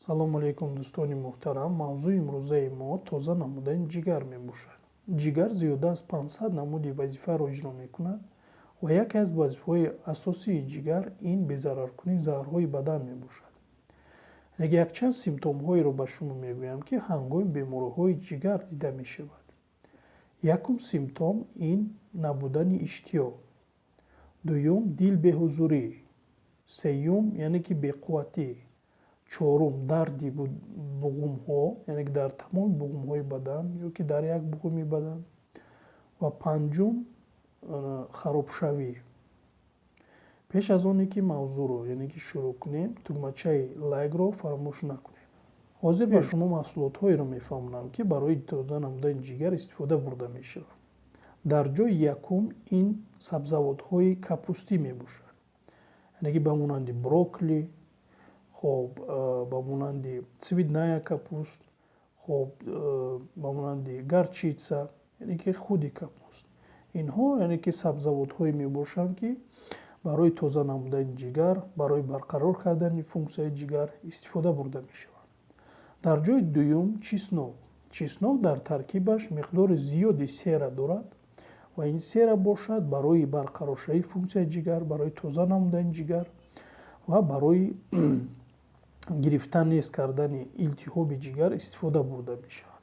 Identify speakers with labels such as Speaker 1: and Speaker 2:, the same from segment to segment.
Speaker 1: салому алейкум дӯстони муҳтарам. мавзӯи имрӯзаи мо тоза намудани ҷигар мебошад. ҷигар зиёда аз 500 намуди вазифаро иҷро мекунад ва яке аз вазифаҳои асосии ҷигар ин безараркунии заҳрҳои бадан мебошад. якчанд симптомҳоеро ба шумо мегӯям, ки ҳангоми бемориҳои ҷигар дида мешавад. якум симптом ин набудани иштиёқ, дуюм дилбеҳузурӣ, сеюм яъне ки беқувватӣ, чорум дарди буғумҳо, яъне ки дар тамоми буғумҳои бадан ё ки дар як буғуми бадан, ва панҷум харобшавӣ. пеш аз оне ки мавзӯъро яъне ки шурӯъ кунем, тугмачаи лайкро фаромӯш накунем. ҳозир ба шумо маҳсулотҳоеро мефаҳмонам, ки барои тоза намудани ҷигар истифода бурда мешавад. дар ҷойи якум ин сабзавотҳои капустӣ мебошад, яъне ки ба монанди брокколи, хоб ба монанди цвидная капуст, хоб ба монанди гарчица, яъне ки худи капуст. инҳо яъне ки сабзавотҳое мебошанд, ки барои тоза намудани ҷигар, барои барқарор кардани функсияи ҷигар истифода бурда мешаванд. дар ҷойи дуюм чеснок. чеснок дар таркибаш миқдори зиёди сера дорад ва ин сера бошад барои барқароршавии функсияи ҷигар, барои тоза намудани ҷигар ва барои гирифтан нест кардани илтиҳоби ҷигар истифода бурда мешавад.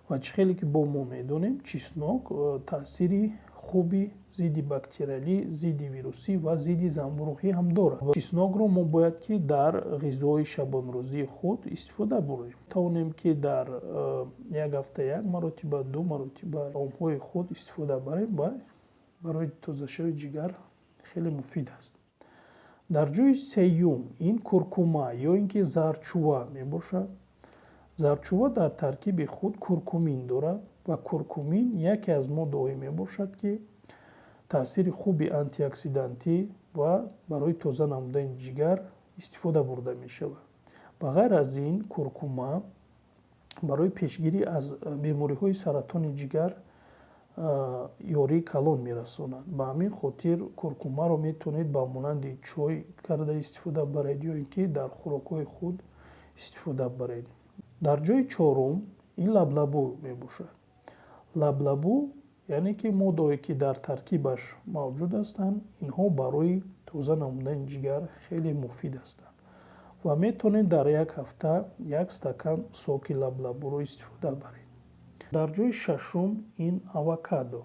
Speaker 1: ва чӣ хеле ки бо мо медонем, чеснок таъсири хуби зидди бактериалӣ, зидди вирусӣ ва зидди занбӯруғӣ ҳам дорад. чеснокро мо бояд ки дар ғизои шабонрӯзии худ истифода бурем. тавонем ки дар як ҳафта як маротиба, ду маротиба таомҳои худ истифода барем ва барои тозашавии ҷигар хеле муфид аст. дар ҷойи сеюм ин куркума ё ин ки зарчува мебошад. зарчува дар таркиби худ куркумин дорад ва куркумин яке аз моддаҳое мебошад, ки таъсири хуби антиоксидантӣ ва барои тоза намудани ҷигар истифода бурда мешавад. ба ғайр аз ин куркума барои пешгирӣ аз бемориҳои саратони ҷигар ёрии калон мерасонад. ба ҳамин хотир куркумаро метавонед ба монанди чой карда истифода баред ё ин ки дар хӯрокҳои худ истифода баред. дар ҷойи чорум ин лаблабу мебошад. лаблабу яъне ки моддаҳое ки дар таркибаш мавҷуд ҳастанд, инҳо барои тоза намудани ҷигар хеле муфид ҳастанд ва метавонед дар як ҳафта як стакан соки лаблабуро истифода баред. дар ҷойи шашум ин авокадо.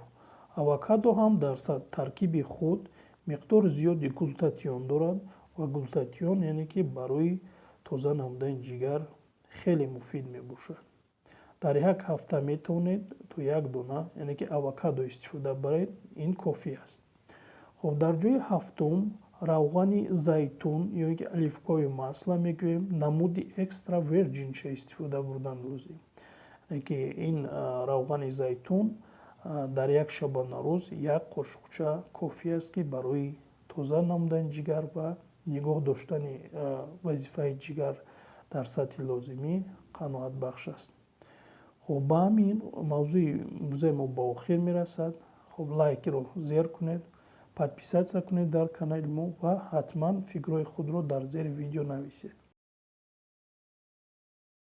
Speaker 1: авокадо ҳам дар таркиби худ миқдори зиёди глутатион дорад ва глутатион яъне ки барои тоза намудани ҷигар хеле муфид мебошад. дар як ҳафта метавонед то як дона яъне ки авокадо истифода баред, ин кофӣ аст. хоб дар ҷойи ҳафтум равғани зайтун ё ин ки оливковое масло мегӯем, намуди экстра верҷинча истифода бурдан лозим. яъне ки ин равғани зайтун дар як шабонарӯз як қошуқча кофӣ аст, ки барои тоза намудани ҷигар ва нигоҳ доштани вазифаи ҷигар дар сатҳи лозимӣ қаноатбахш аст. хоб ба ҳамин мавзӯи имрӯзаи мо ба охир мерасад. хоб лайкро зер кунед, подписатсия кунед дар канали мо ва ҳатман фикрҳои худро дар зери видео нависед.